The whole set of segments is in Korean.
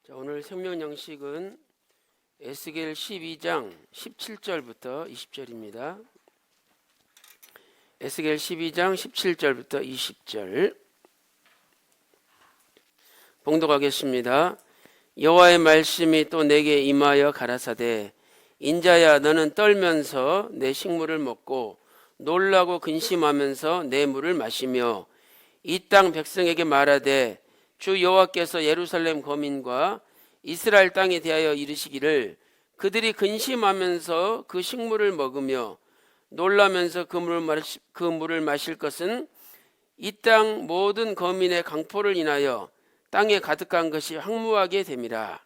자, 오늘 생명 양식은 에스겔 12장 17절부터 20절입니다. 에스겔 12장 17절부터 20절 봉독하겠습니다. 여호와의 말씀이 또 내게 임하여 가라사대 인자야 너는 떨면서 내 식물을 먹고 놀라고 근심하면서 내 물을 마시며 이 땅 백성에게 말하되 주 여호와께서 예루살렘 거민과 이스라엘 땅에 대하여 이르시기를 그들이 근심하면서 그 식물을 먹으며 놀라면서 그 물을 마실 것은 이 땅 모든 거민의 강포를 인하여 땅에 가득한 것이 황무하게 됨이라.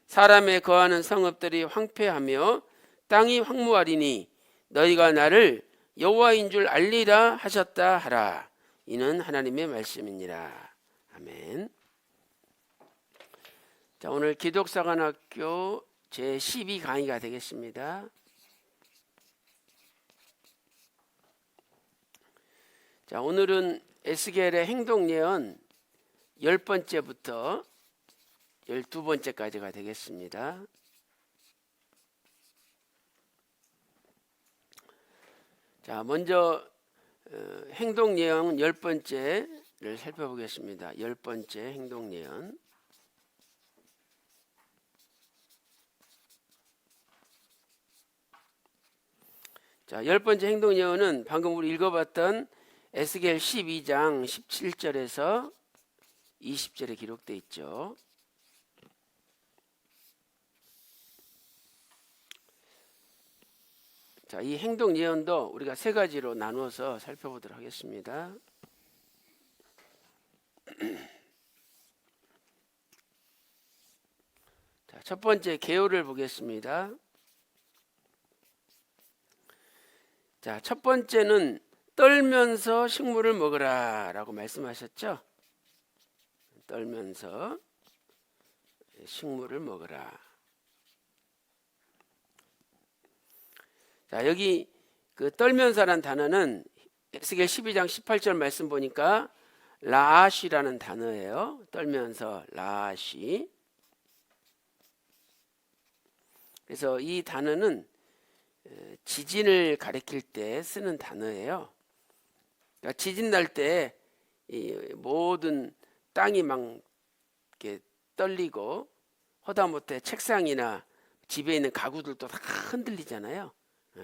사람의 거하는 성읍들이 황폐하며 땅이 황무하리니 너희가 나를 여호와인 줄 알리라 하셨다 하라. 이는 하나님의 말씀이니라. 아멘. 자, 오늘 기독사관학교 제12 강의가 되겠습니다. 자, 오늘은 에스겔의 행동예언 10번째부터 12번째까지가 되겠습니다. 자, 먼저 행동예언 10번째를 살펴보겠습니다. 10번째 행동예언. 자, 10번째 행동예언은 방금 우리 읽어봤던 에스겔 12장 17절에서 20절에 기록되어 있죠. 자, 이 행동예언도 우리가 세 가지로 나누어서 살펴보도록 하겠습니다. 자, 첫 번째 개요를 보겠습니다. 자, 첫 번째는 떨면서 식물을 먹으라 라고 말씀하셨죠. 떨면서 식물을 먹으라. 자, 여기 그 떨면서라는 단어는 에스겔 12장 18절 말씀 보니까 라아시라는 단어예요. 떨면서 라아시. 그래서 이 단어는 지진을 가리킬 때 쓰는 단어예요. 그러니까 지진 날 때 모든 땅이 막 이렇게 떨리고 허다못해 책상이나 집에 있는 가구들도 다 흔들리잖아요.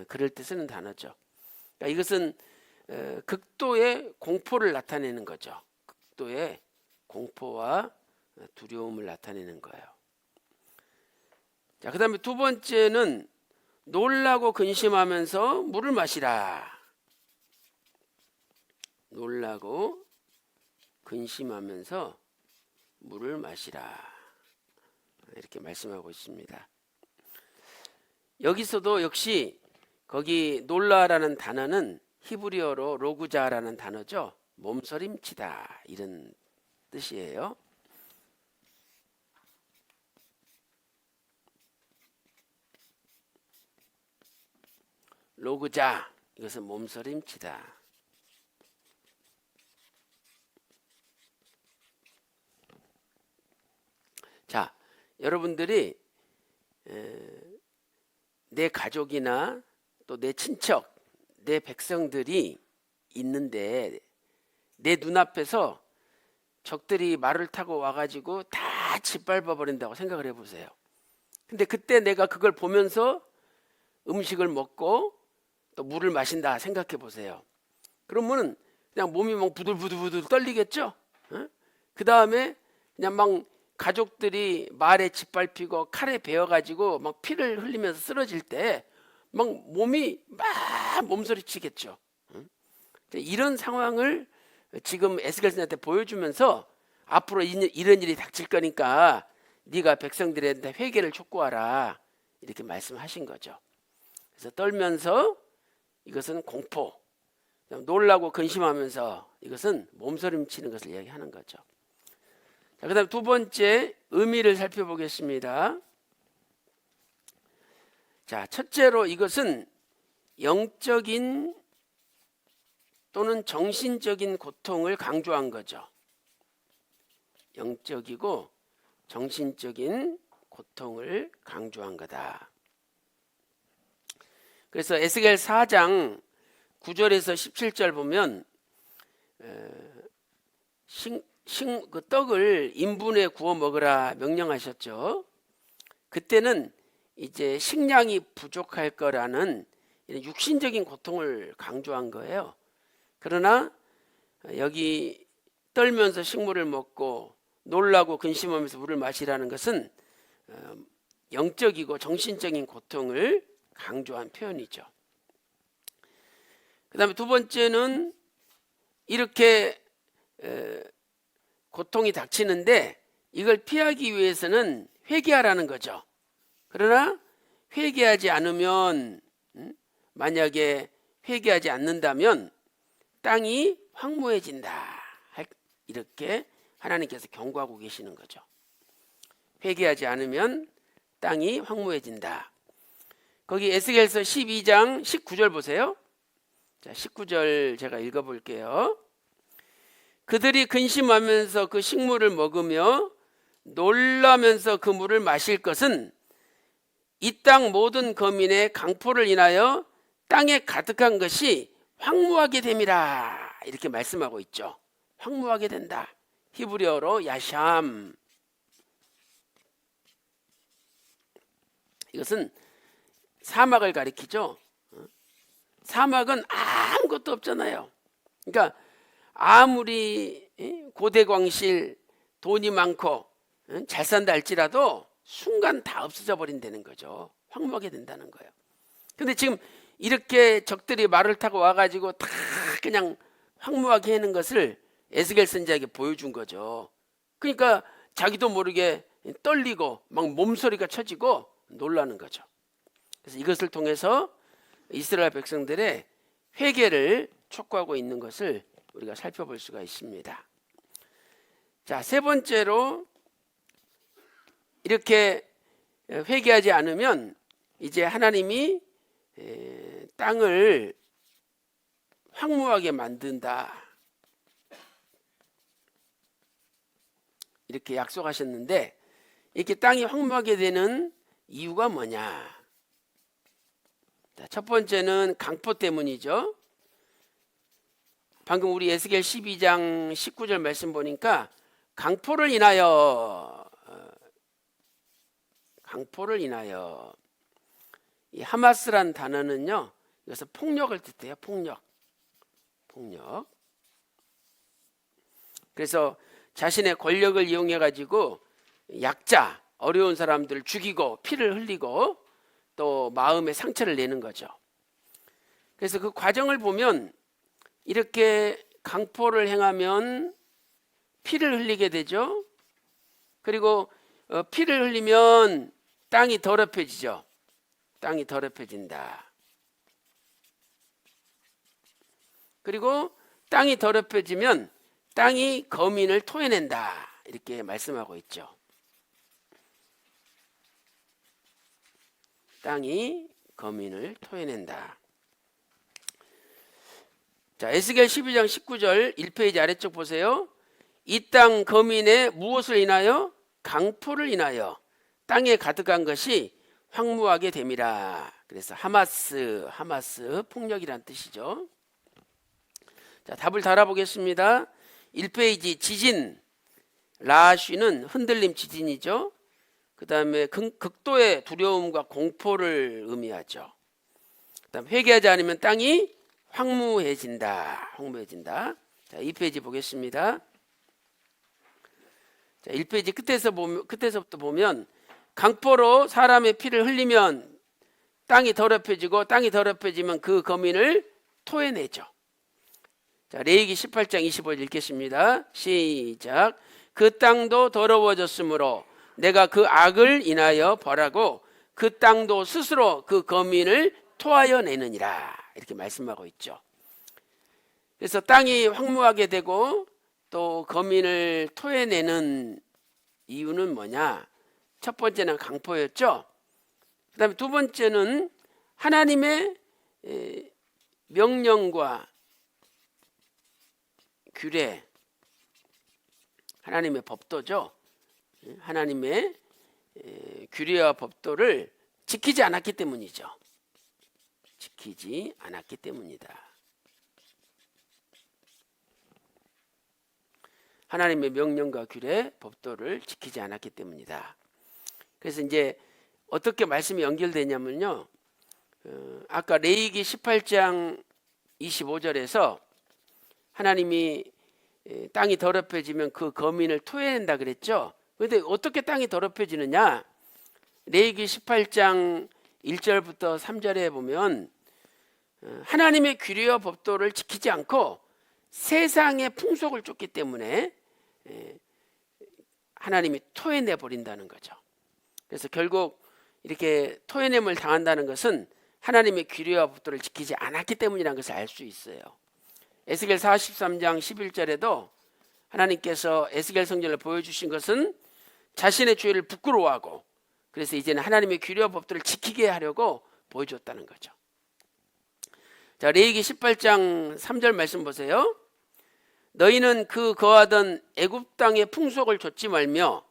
그럴 때 쓰는 단어죠. 그러니까 이것은 극도의 공포를 나타내는 거죠. 극도의 공포와 두려움을 나타내는 거예요. 자, 그 다음에 두 번째는 놀라고 근심하면서 물을 마시라. 놀라고 근심하면서 물을 마시라. 이렇게 말씀하고 있습니다. 여기서도 역시 거기 놀라라는 단어는 히브리어로 로구자라는 단어죠. 몸서림치다 이런 뜻이에요. 로그자, 이것은 몸서림치다. 자, 여러분들이 내 가족이나 또 내 친척, 내 백성들이 있는데 내 눈앞에서 적들이 말을 타고 와가지고 다 짓밟아 버린다고 생각을 해보세요. 근데 그때 내가 그걸 보면서 음식을 먹고 또 물을 마신다 생각해 보세요. 그러면은 그냥 몸이 막 부들부들 떨리겠죠. 그 다음에 그냥 막 가족들이 말에 짓밟히고 칼에 베어가지고 막 피를 흘리면서 쓰러질 때 막 몸이 막 몸서리치겠죠. 이런 상황을 지금 에스겔 선지자한테 보여주면서 앞으로 이런 일이 닥칠 거니까 네가 백성들한테 회개를 촉구하라 이렇게 말씀하신 거죠. 그래서 떨면서 이것은 공포, 놀라고 근심하면서 이것은 몸서림치는 것을 이야기하는 거죠. 자, 그다음 두 번째 의미를 살펴보겠습니다. 자, 첫째로 이것은 영적인 또는 정신적인 고통을 강조한 거죠. 영적이고 정신적인 고통을 강조한 거다. 그래서 에스겔 4장 9절에서 17절 보면 그 떡을 인분에 구워 먹으라 명령하셨죠. 그때는 이제 식량이 부족할 거라는 이런 육신적인 고통을 강조한 거예요. 그러나 여기 떨면서 식물을 먹고 놀라고 근심하면서 물을 마시라는 것은 영적이고 정신적인 고통을 강조한 표현이죠. 그 다음에 두 번째는 이렇게 고통이 닥치는데 이걸 피하기 위해서는 회개하라는 거죠. 그러나 회개하지 않으면, 만약에 회개하지 않는다면 땅이 황무해진다, 이렇게 하나님께서 경고하고 계시는 거죠. 회개하지 않으면 땅이 황무해진다. 거기 에스겔서 12장 19절 보세요. 자, 19절 제가 읽어볼게요. 그들이 근심하면서 그 식물을 먹으며 놀라면서 그 물을 마실 것은 이 땅 모든 거민의 강포를 인하여 땅에 가득한 것이 황무하게 됨이라, 이렇게 말씀하고 있죠. 황무하게 된다. 히브리어로 야샴. 이것은 사막을 가리키죠. 사막은 아무것도 없잖아요. 그러니까 아무리 고대광실, 돈이 많고 잘 산다 할지라도 순간 다 없어져 버린다는 거죠. 황무하게 된다는 거예요. 근데 지금 이렇게 적들이 말을 타고 와가지고 다 그냥 황무하게 하는 것을 에스겔 선지자에게 보여준 거죠. 그러니까 자기도 모르게 떨리고 막 몸소리가 쳐지고 놀라는 거죠. 그래서 이것을 통해서 이스라엘 백성들의 회개를 촉구하고 있는 것을 우리가 살펴볼 수가 있습니다. 자, 세 번째로 이렇게 회개하지 않으면 이제 하나님이 땅을 황무하게 만든다, 이렇게 약속하셨는데 이렇게 땅이 황무하게 되는 이유가 뭐냐? 자, 첫 번째는 강포 때문이죠. 방금 우리 에스겔 12장 19절 말씀 보니까 강포를 인하여 이 하마스란 단어는요, 이것은 폭력을 뜻해요. 폭력. 그래서 자신의 권력을 이용해 가지고 약자, 어려운 사람들을 죽이고 피를 흘리고 또 마음의 상처를 내는 거죠. 그래서 그 과정을 보면 이렇게 강포를 행하면 피를 흘리게 되죠. 그리고 피를 흘리면 땅이 더럽혀지죠. 땅이 더럽혀진다. 그리고 땅이 더럽혀지면 땅이 거민을 토해낸다, 이렇게 말씀하고 있죠. 땅이 거민을 토해낸다. 자, 에스겔 12장 19절 1페이지 아래쪽 보세요. 이 땅 거민의 무엇을 인하여? 강포를 인하여 땅에 가득한 것이 황무하게 됨이라. 그래서 하마스 폭력이란 뜻이죠. 자, 답을 달아보겠습니다. 1페이지 지진, 라쉬는 흔들림, 지진이죠. 그 다음에 극도의 두려움과 공포를 의미하죠. 그 다음 회개하지 않으면 땅이 황무해진다. 자, 2페이지 보겠습니다. 자, 1페이지 끝에서부터 보면 강포로 사람의 피를 흘리면 땅이 더럽혀지고 땅이 더럽혀지면 그 거민을 토해내죠. 자, 레위기 18장 25절 읽겠습니다. 시작. 그 땅도 더러워졌으므로 내가 그 악을 인하여 벌하고 그 땅도 스스로 그 거민을 토하여 내느니라, 이렇게 말씀하고 있죠. 그래서 땅이 황무하게 되고 또 거민을 토해내는 이유는 뭐냐? 첫 번째는 강포였죠. 그 다음에 두 번째는 하나님의 명령과 규례, 하나님의 법도죠. 하나님의 규례와 법도를 지키지 않았기 때문이죠. 지키지 않았기 때문이다. 하나님의 명령과 규례, 법도를 지키지 않았기 때문이다. 그래서 이제 어떻게 말씀이 연결되냐면요. 아까 레위기 18장 25절에서 하나님이 땅이 더럽혀지면 그 거민을 토해낸다 그랬죠. 그런데 어떻게 땅이 더럽혀지느냐? 레위기 18장 1절부터 3절에 보면 하나님의 규례와 법도를 지키지 않고 세상의 풍속을 쫓기 때문에 하나님이 토해내 버린다는 거죠. 그래서 결국 이렇게 토해냄을 당한다는 것은 하나님의 규례와 법도를 지키지 않았기 때문이라는 것을 알 수 있어요. 에스겔 43장 11절에도 하나님께서 에스겔 성전을 보여주신 것은 자신의 죄를 부끄러워하고 그래서 이제는 하나님의 규례와 법도를 지키게 하려고 보여줬다는 거죠. 자, 레위기 18장 3절 말씀 보세요. 너희는 그 거하던 애굽 땅의 풍속을 좇지 말며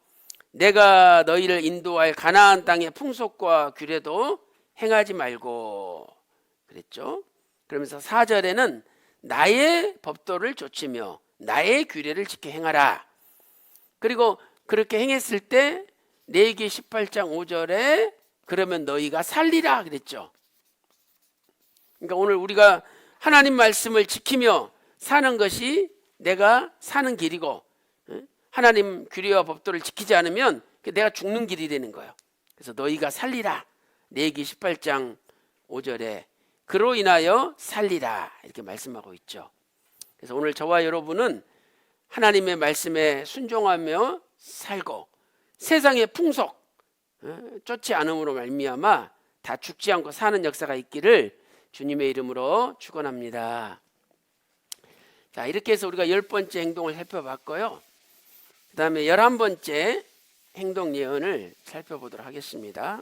내가 너희를 인도할 가나안 땅의 풍속과 규례도 행하지 말고 그랬죠. 그러면서 4절에는 나의 법도를 좇으며 나의 규례를 지켜 행하라. 그리고 그렇게 행했을 때 레위기 18장 5절에 그러면 너희가 살리라 그랬죠. 그러니까 오늘 우리가 하나님 말씀을 지키며 사는 것이 내가 사는 길이고 하나님 규례와 법도를 지키지 않으면 내가 죽는 길이 되는 거예요. 그래서 너희가 살리라. 레위기 18장 5절에 그로 인하여 살리라 이렇게 말씀하고 있죠. 그래서 오늘 저와 여러분은 하나님의 말씀에 순종하며 살고 세상의 풍속 쫓지 않음으로 말미암아 다 죽지 않고 사는 역사가 있기를 주님의 이름으로 축원합니다. 자, 이렇게 해서 우리가 10번째 행동을 살펴봤고요. 그 다음에 11번째 행동 예언을 살펴보도록 하겠습니다.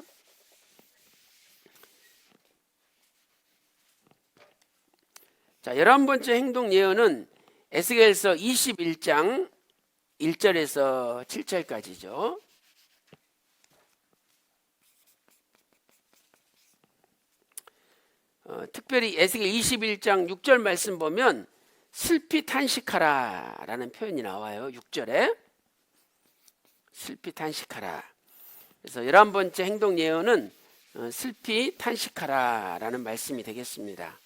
자, 11번째 행동 예언은 에스겔서 21장 1절에서 7절까지죠. 특별히 에스겔 21장 6절 말씀 보면 슬피 탄식하라 라는 표현이 나와요. 6절에 슬피 탄식하라. 그래서 11번째 행동 예언은 슬피 탄식하라 라는 말씀이 되겠습니다.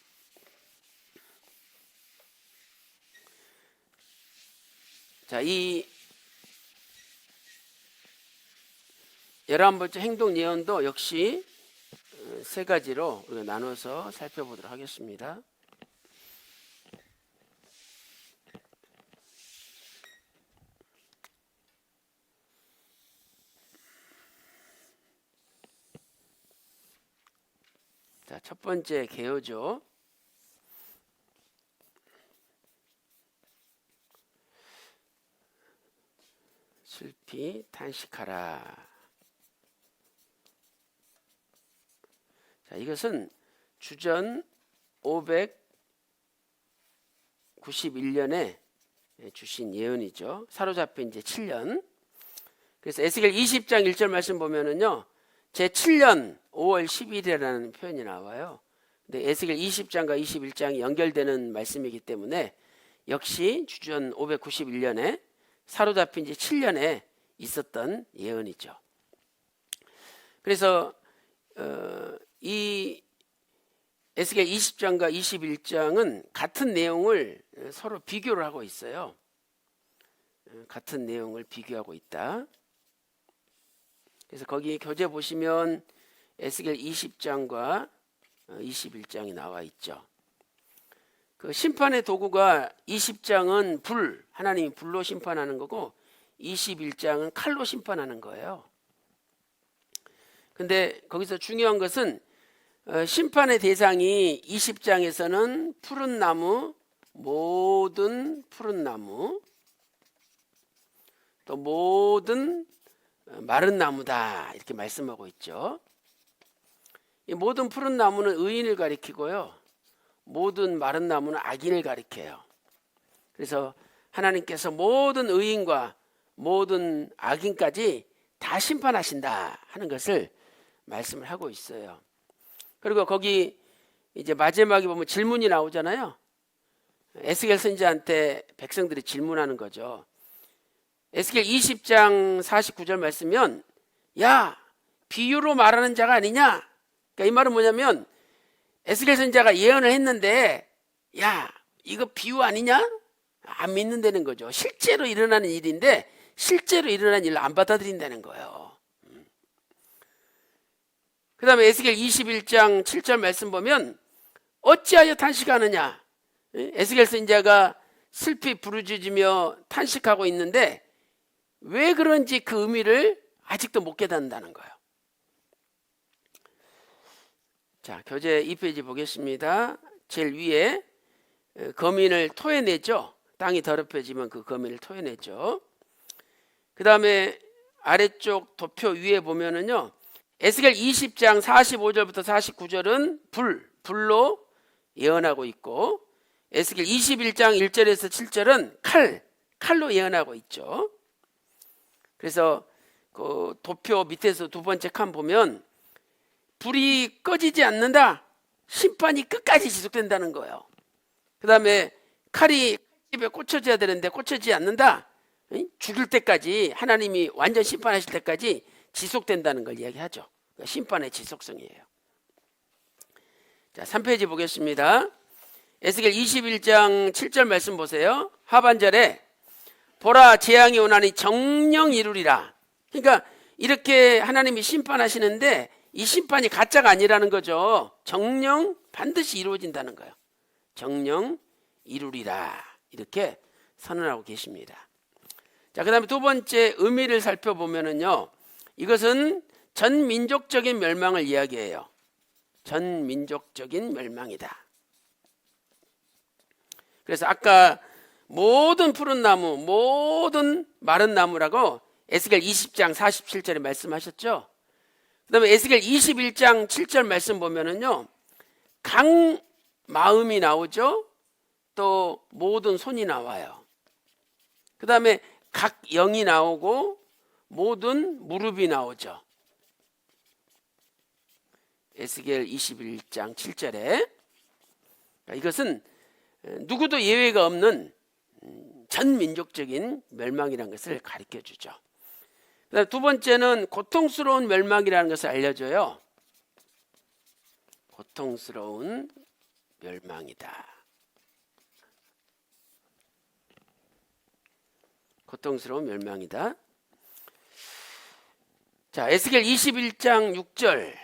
자, 이 11번째 행동 예언도 역시 세 가지로 우리가 나눠서 살펴보도록 하겠습니다. 자, 첫 번째 개요죠. 슬피 탄식하라. 자, 이것은 주전 591년에 주신 예언이죠. 사로잡힌 지 7년. 그래서 에스겔 20장 1절 말씀 보면은요, 제 7년 5월 10일이라는 표현이 나와요. 근데 에스겔 20장과 21장이 연결되는 말씀이기 때문에 역시 주전 591년에 사로잡힌 지 7년에 있었던 예언이죠. 그래서 이 에스겔 20장과 21장은 같은 내용을 서로 비교를 하고 있어요. 같은 내용을 비교하고 있다. 그래서 거기 교재 보시면 에스겔 20장과 21장이 나와 있죠. 그 심판의 도구가 20장은 불, 하나님이 불로 심판하는 거고 21장은 칼로 심판하는 거예요. 근데 거기서 중요한 것은 심판의 대상이 20장에서는 푸른 나무, 모든 푸른 나무, 또 모든 마른 나무다 이렇게 말씀하고 있죠. 이 모든 푸른 나무는 의인을 가리키고요, 모든 마른 나무는 악인을 가리켜요. 그래서 하나님께서 모든 의인과 모든 악인까지 다 심판하신다 하는 것을 말씀을 하고 있어요. 그리고 거기 이제 마지막에 보면 질문이 나오잖아요. 에스겔 선지자한테 백성들이 질문하는 거죠. 에스겔 20장 49절 말씀면 야, 비유로 말하는 자가 아니냐? 그러니까 이 말은 뭐냐면 에스겔 선지자가 예언을 했는데 야, 이거 비유 아니냐? 안 믿는다는 거죠. 실제로 일어나는 일인데 실제로 일어난 일을 안 받아들인다는 거예요. 그 다음에 에스겔 21장 7절 말씀 보면 어찌하여 탄식하느냐? 에스겔 선지자가 슬피 부르짖으며 탄식하고 있는데 왜 그런지 그 의미를 아직도 못 깨닫는다는 거예요. 자, 교재 2페이지 보겠습니다. 제일 위에 거민을 토해내죠. 땅이 더럽혀지면 그 거민을 토해내죠. 그 다음에 아래쪽 도표 위에 보면은요, 에스겔 20장 45절부터 49절은 불로 예언하고 있고, 에스겔 21장 1절에서 7절은 칼로 예언하고 있죠. 그래서 그 도표 밑에서 두 번째 칸 보면 불이 꺼지지 않는다. 심판이 끝까지 지속된다는 거예요. 그 다음에 칼이 집에 꽂혀져야 되는데 꽂혀지지 않는다. 죽일 때까지, 하나님이 완전 심판하실 때까지 지속된다는 걸 이야기하죠. 그러니까 심판의 지속성이에요. 자, 3페이지 보겠습니다. 에스겔 21장 7절 말씀 보세요. 하반절에 보라, 재앙이 오나니 정령 이루리라. 그러니까 이렇게 하나님이 심판하시는데 이 심판이 가짜가 아니라는 거죠. 정령 반드시 이루어진다는 거예요. 정령 이루리라, 이렇게 선언하고 계십니다. 자, 그 다음에 두 번째 의미를 살펴보면은요, 이것은 전민족적인 멸망을 이야기해요. 전민족적인 멸망이다. 그래서 아까 모든 푸른 나무, 모든 마른 나무라고 에스겔 20장 47절에 말씀하셨죠. 그 다음에 에스겔 21장 7절 말씀 보면은요, 각 마음이 나오죠. 또 모든 손이 나와요. 그 다음에 각 영이 나오고 모든 무릎이 나오죠. 에스겔 21장 7절에 이것은 누구도 예외가 없는 전민족적인 멸망이라는 것을 가르쳐 주죠. 그다음 두 번째는 고통스러운 멸망이라는 것을 알려줘요. 고통스러운 멸망이다. 고통스러운 멸망이다. 자, 에스겔 21장 6절.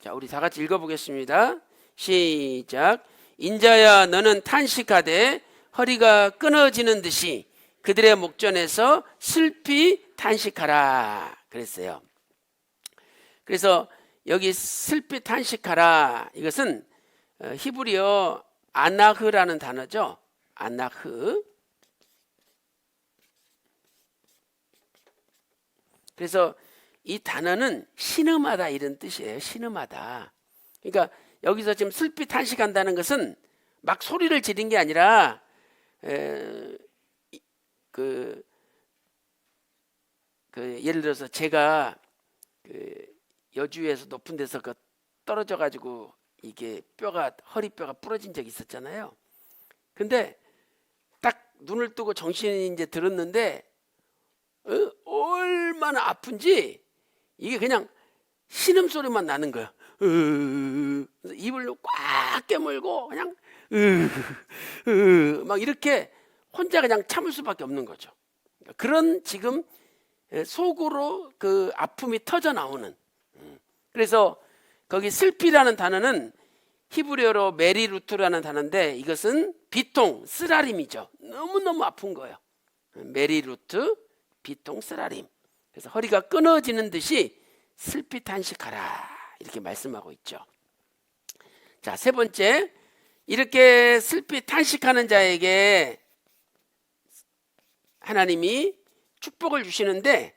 자, 우리 다 같이 읽어보겠습니다. 시작. 인자야, 너는 탄식하되 허리가 끊어지는 듯이 그들의 목전에서 슬피 탄식하라 그랬어요. 그래서 여기 슬피 탄식하라, 이것은 히브리어 아나흐라는 단어죠. 아나흐. 그래서 이 단어는 신음하다, 이런 뜻이에요. 신음하다. 그러니까 여기서 지금 슬피 탄식한다는 것은 막 소리를 지른 게 아니라 예를 들어서 제가 여주에서 높은 데서 떨어져 가지고 이게 허리뼈가 부러진 적이 있었잖아요. 근데 딱 눈을 뜨고 정신이 이제 들었는데 얼마나 아픈지 이게 그냥 신음소리만 나는 거예요. 입을 꽉 깨물고 그냥 막 이렇게 혼자 그냥 참을 수밖에 없는 거죠. 그런 지금 속으로 그 아픔이 터져 나오는. 그래서 거기 슬피라는 단어는 히브리어로 메리루트라는 단어인데 이것은 비통, 쓰라림이죠. 너무너무 아픈 거예요. 메리루트, 비통, 쓰라림. 그래서 허리가 끊어지는 듯이 슬피 탄식하라, 이렇게 말씀하고 있죠. 자, 세 번째, 이렇게 슬피 탄식하는 자에게 하나님이 축복을 주시는데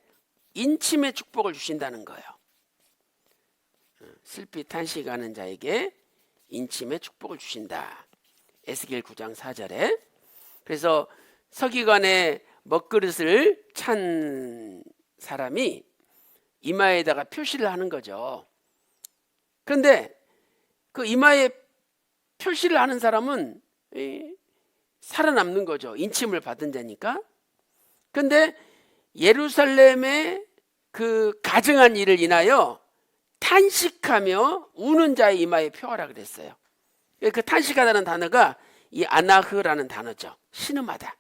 인침의 축복을 주신다는 거예요. 슬피 탄식하는 자에게 인침의 축복을 주신다. 에스겔 9장 4절에. 그래서 서기관의 먹그릇을 찬 사람이 이마에다가 표시를 하는 거죠. 그런데 그 이마에 표시를 하는 사람은 살아남는 거죠. 인침을 받은 자니까. 그런데 예루살렘의 그 가증한 일을 인하여 탄식하며 우는 자의 이마에 표하라 그랬어요. 그 탄식하다는 단어가 이 아나흐라는 단어죠. 신음하다.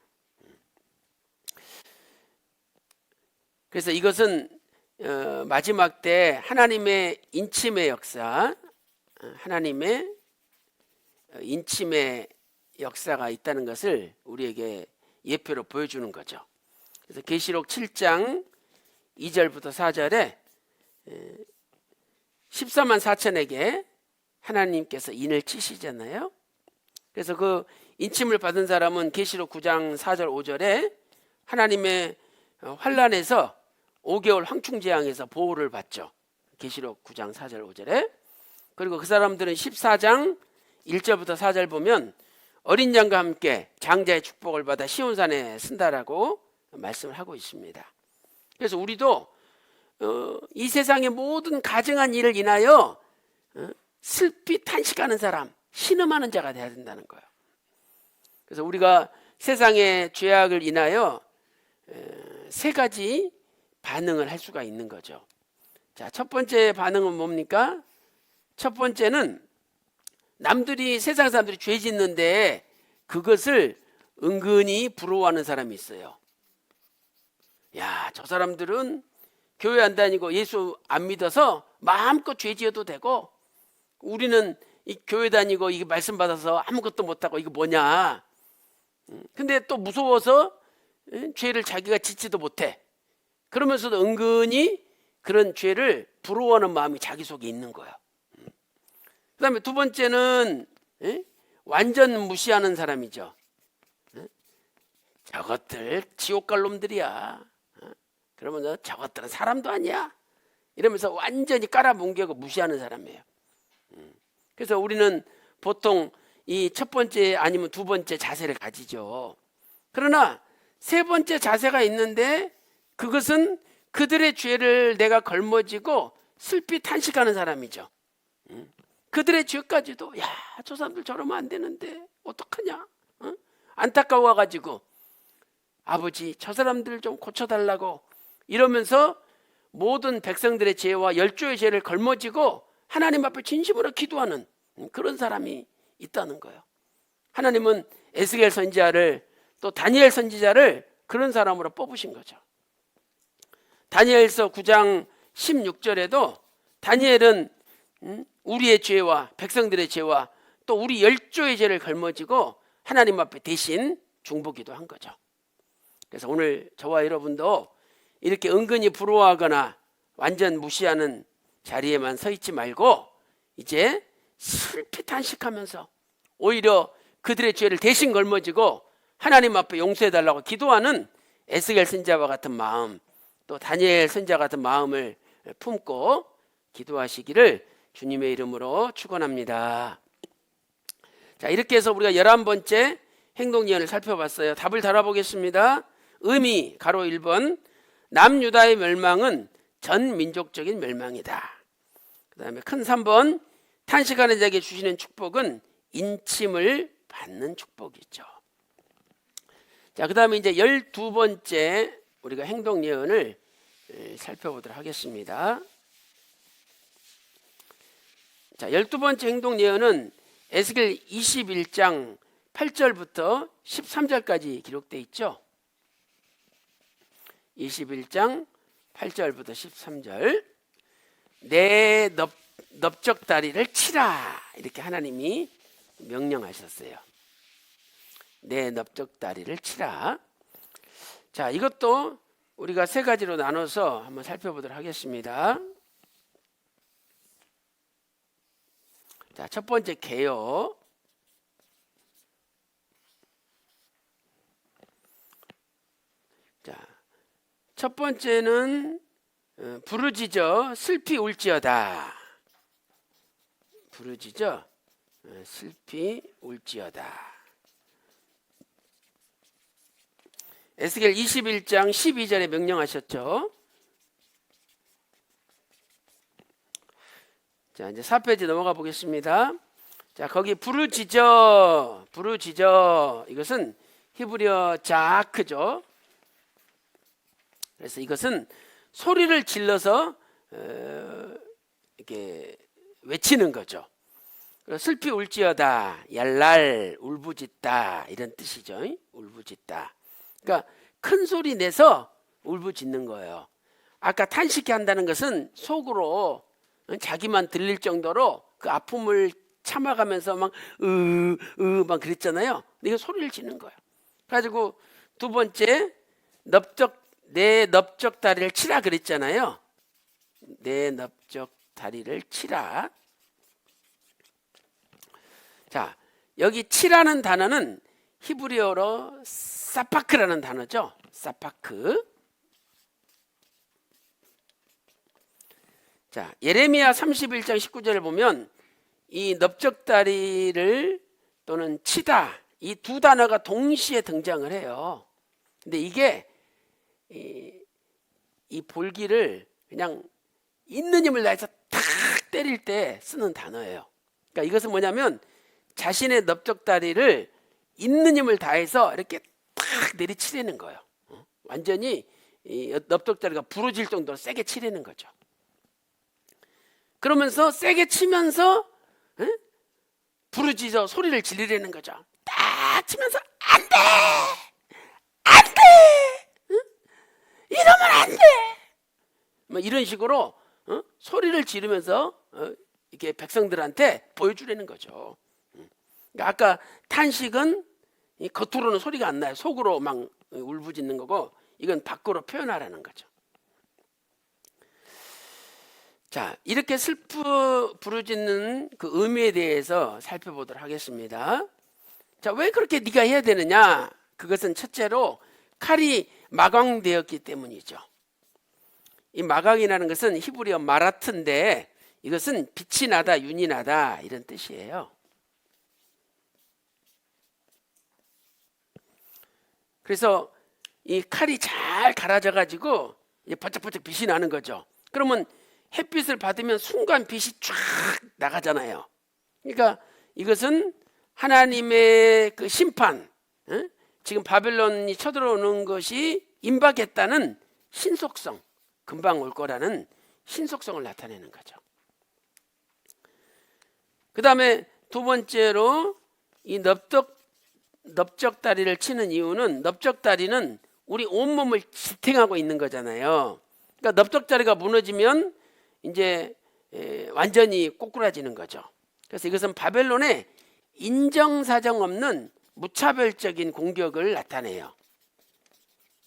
그래서 이것은 마지막 때 하나님의 인침의 역사, 하나님의 인침의 역사가 있다는 것을 우리에게 예표로 보여주는 거죠. 그래서 계시록 7장 2절부터 4절에 14만 4천에게 하나님께서 인을 치시잖아요. 그래서 그 인침을 받은 사람은 계시록 9장 4절 5절에 하나님의 환란에서 5개월 황충재앙에서 보호를 받죠. 계시록 9장 4절 5절에. 그리고 그 사람들은 14장 1절부터 4절 보면 어린 양과 함께 장자의 축복을 받아 시온산에 쓴다라고 말씀을 하고 있습니다. 그래서 우리도 이 세상의 모든 가증한 일을 인하여 슬피 탄식하는 사람, 신음하는 자가 되어야 된다는 거예요. 그래서 우리가 세상의 죄악을 인하여 세 가지 반응을 할 수가 있는 거죠. 자, 첫 번째 반응은 뭡니까? 첫 번째는 남들이, 세상 사람들이 죄 짓는데 그것을 은근히 부러워하는 사람이 있어요. 야, 저 사람들은 교회 안 다니고 예수 안 믿어서 마음껏 죄 지어도 되고 우리는 이 교회 다니고 이게 말씀 받아서 아무것도 못하고 이거 뭐냐. 근데 또 무서워서 죄를 자기가 짓지도 못해. 그러면서도 은근히 그런 죄를 부러워하는 마음이 자기 속에 있는 거야. 그 다음에 두 번째는 완전 무시하는 사람이죠. 저것들 지옥 갈 놈들이야. 그러면 저것들은 사람도 아니야. 이러면서 완전히 깔아뭉개고 무시하는 사람이에요. 그래서 우리는 보통 이 첫 번째 아니면 두 번째 자세를 가지죠. 그러나 세 번째 자세가 있는데 그것은 그들의 죄를 내가 걸머지고 슬피 탄식하는 사람이죠. 그들의 죄까지도 야, 저 사람들 저러면 안 되는데 어떡하냐. 안타까워가지고 아버지 저 사람들 좀 고쳐달라고 이러면서 모든 백성들의 죄와 열조의 죄를 걸머지고 하나님 앞에 진심으로 기도하는 그런 사람이 있다는 거예요. 하나님은 에스겔 선지자를 또 다니엘 선지자를 그런 사람으로 뽑으신 거죠. 다니엘서 9장 16절에도 다니엘은 우리의 죄와 백성들의 죄와 또 우리 열조의 죄를 걸머지고 하나님 앞에 대신 중보기도 한 거죠. 그래서 오늘 저와 여러분도 이렇게 은근히 부러워하거나 완전 무시하는 자리에만 서 있지 말고 이제 슬피 탄식하면서 오히려 그들의 죄를 대신 걸머지고 하나님 앞에 용서해달라고 기도하는 에스겔 선지자와 같은 마음, 또 다니엘 선지자 같은 마음을 품고 기도하시기를 주님의 이름으로 축원합니다. 자, 이렇게 해서 우리가 11번째 행동예언을 살펴봤어요. 답을 달아보겠습니다. 의미 가로 1번 남유다의 멸망은 전 민족적인 멸망이다. 그 다음에 큰 3번 탄식하는 자에게 주시는 축복은 인침을 받는 축복이죠. 자, 그 다음에 이제 12번째 우리가 행동예언을 살펴보도록 하겠습니다. 자, 12번째 행동예언은 에스겔 21장 8절부터 13절까지 기록되어 있죠. 21장 8절부터 13절 내 넓적다리를 치라 이렇게 하나님이 명령하셨어요. 내 넓적다리를 치라. 자, 이것도 우리가 세 가지로 나눠서 한번 살펴보도록 하겠습니다. 자, 첫 번째 개요. 자, 첫 번째는 부르짖어 슬피 울지어다. 부르짖어 슬피 울지어다. 에스겔 21장 12절에 명령하셨죠. 자, 이제 4페이지 넘어가 보겠습니다. 자, 거기 부르짖어, 부르짖어. 이것은 히브리어 자크죠. 그래서 이것은 소리를 질러서 이렇게 외치는 거죠. 슬피 울지어다, 얄랄, 울부짖다, 이런 뜻이죠. 울부짖다. 그러니까 큰 소리 내서 울부짖는 거예요. 아까 탄식해 한다는 것은 속으로 자기만 들릴 정도로 그 아픔을 참아가면서 막 막 그랬잖아요. 근데 이거 소리를 지는 거예요. 그래가지고 두 번째, 내 넓적 다리를 치라 그랬잖아요. 내 넓적 다리를 치라. 자, 여기 치라는 단어는 히브리어로 사파크라는 단어죠. 사파크. 자, 예레미야 31장 19절을 보면 이 넓적다리를 또는 치다, 이 두 단어가 동시에 등장을 해요. 근데 이게 이 볼기를 그냥 있는 힘을 다해서 탁 때릴 때 쓰는 단어예요. 그러니까 이것은 뭐냐면 자신의 넓적다리를 있는 힘을 다해서 이렇게 탁 내리치려는 거예요. 완전히 이 넓적다리가 부러질 정도로 세게 치려는 거죠. 그러면서 세게 치면서 부르짖어 소리를 지르려는 거죠. 딱 치면서 안 돼! 안 돼! 이러면 안 돼! 뭐 이런 식으로 소리를 지르면서 이렇게 백성들한테 보여주려는 거죠. 그러니까 아까 탄식은 겉으로는 소리가 안 나요. 속으로 막 울부짖는 거고, 이건 밖으로 표현하라는 거죠. 자, 이렇게 슬프 부르짖는 그 의미에 대해서 살펴보도록 하겠습니다. 자, 왜 그렇게 네가 해야 되느냐? 그것은 첫째로 칼이 마광되었기 때문이죠. 이 마광이라는 것은 히브리어 마라트인데 이것은 빛이 나다, 윤이 나다 이런 뜻이에요. 그래서 이 칼이 잘 갈아져 가지고 번쩍번쩍 빛이 나는 거죠. 그러면 햇빛을 받으면 순간 빛이 쫙 나가잖아요. 그러니까 이것은 하나님의 그 심판, 지금 바벨론이 쳐들어오는 것이 임박했다는 신속성, 금방 올 거라는 신속성을 나타내는 거죠. 그 다음에 두 번째로 이 넓적다리를 치는 이유는, 넓적다리는 우리 온몸을 지탱하고 있는 거잖아요. 그러니까 넓적다리가 무너지면 이제 완전히 꼬꾸라지는 거죠. 그래서 이것은 바벨론의 인정사정 없는 무차별적인 공격을 나타내요.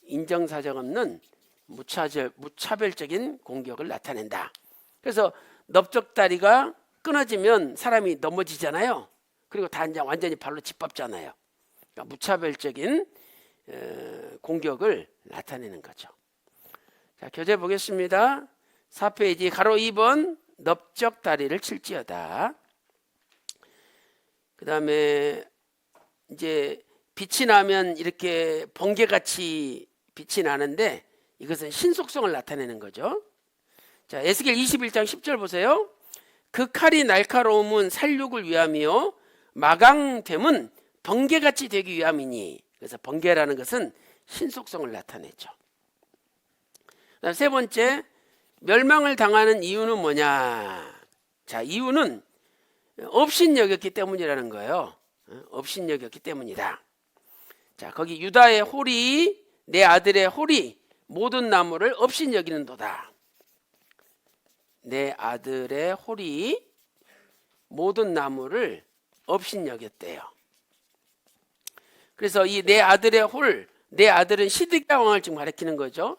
인정사정 없는 무차별적인 공격을 나타낸다. 그래서 넓적다리가 끊어지면 사람이 넘어지잖아요. 그리고 다 이제 완전히 발로 짓밟잖아요. 그러니까 무차별적인 공격을 나타내는 거죠. 자, 교재 보겠습니다. 4페이지 가로 2번 넓적다리를 칠지어다. 그 다음에 이제 빛이 나면 이렇게 번개같이 빛이 나는데 이것은 신속성을 나타내는 거죠. 자, 에스겔 21장 10절 보세요. 그 칼이 날카로움은 살육을 위함이요 마강됨은 번개같이 되기 위함이니. 그래서 번개라는 것은 신속성을 나타내죠. 그다음 세 번째, 멸망을 당하는 이유는 뭐냐? 자, 이유는 업신여겼기 때문이라는 거예요. 업신여겼기 때문이다. 자, 거기 유다의 홀이, 내 아들의 홀이 모든 나무를 업신여기는도다. 내 아들의 홀이 모든 나무를 업신여겼대요. 그래서 이 내 아들의 홀, 내 아들은 시드기야 왕을 지금 가리키는 거죠.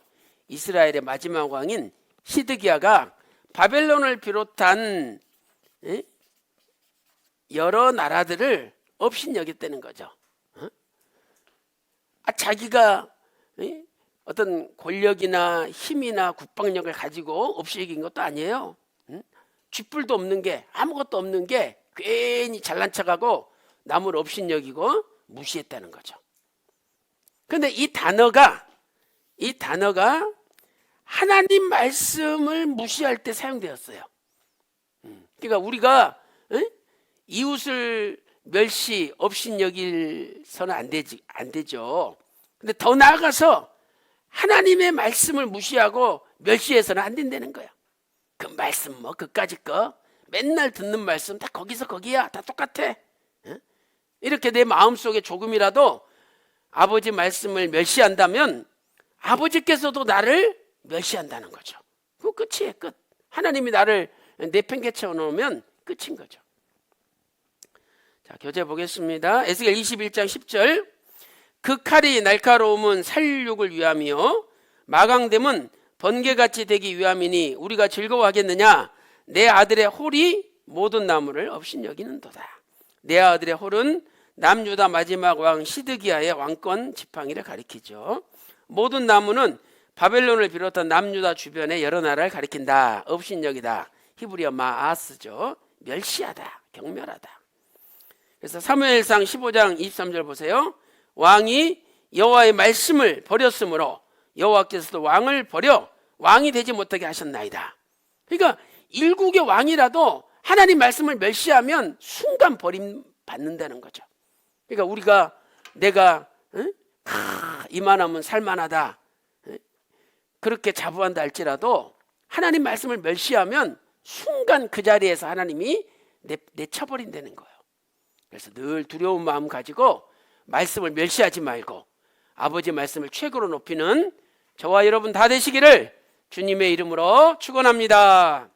이스라엘의 마지막 왕인 시드기야가 바벨론을 비롯한 여러 나라들을 업신여겼다는 거죠. 자기가 어떤 권력이나 힘이나 국방력을 가지고 업신여긴 것도 아니에요. 쥐뿔도 없는 게, 아무것도 없는 게 괜히 잘난 척하고 남을 업신여기고 무시했다는 거죠. 근데 이 단어가 하나님 말씀을 무시할 때 사용되었어요. 그러니까 우리가 이웃을 멸시, 업신여길서는 안 되죠. 근데 더 나아가서 하나님의 말씀을 무시하고 멸시해서는 안 된다는 거야. 그 말씀 뭐 그까짓 거 맨날 듣는 말씀 다 거기서 거기야, 다 똑같아. 이렇게 내 마음속에 조금이라도 아버지 말씀을 멸시한다면 아버지께서도 나를 멸시한다는 거죠. 그거 끝이에요, 끝. 하나님이 나를 내팽개쳐 놓으면 끝인 거죠. 자, 교재 보겠습니다. 에스겔 21장 10절. 그 칼이 날카로움은 살육을 위함이요 마강됨은 번개같이 되기 위함이니 우리가 즐거워하겠느냐. 내 아들의 홀이 모든 나무를 업신여기는도다. 내 아들의 홀은 남유다 마지막 왕 시드기야의 왕권 지팡이를 가리키죠. 모든 나무는 바벨론을 비롯한 남유다 주변의 여러 나라를 가리킨다. 업신여기다. 히브리어 마아스죠. 멸시하다, 경멸하다. 그래서 사무엘상 15장 23절 보세요. 왕이 여호와의 말씀을 버렸으므로 여호와께서도 왕을 버려 왕이 되지 못하게 하셨나이다. 그러니까 일국의 왕이라도 하나님 말씀을 멸시하면 순간 버림받는다는 거죠. 그러니까 우리가 내가 이만하면 살만하다 그렇게 자부한다 할지라도 하나님 말씀을 멸시하면 순간 그 자리에서 하나님이 내쳐버린다는 거예요. 그래서 늘 두려운 마음 가지고 말씀을 멸시하지 말고 아버지 말씀을 최고로 높이는 저와 여러분 다 되시기를 주님의 이름으로 축원합니다.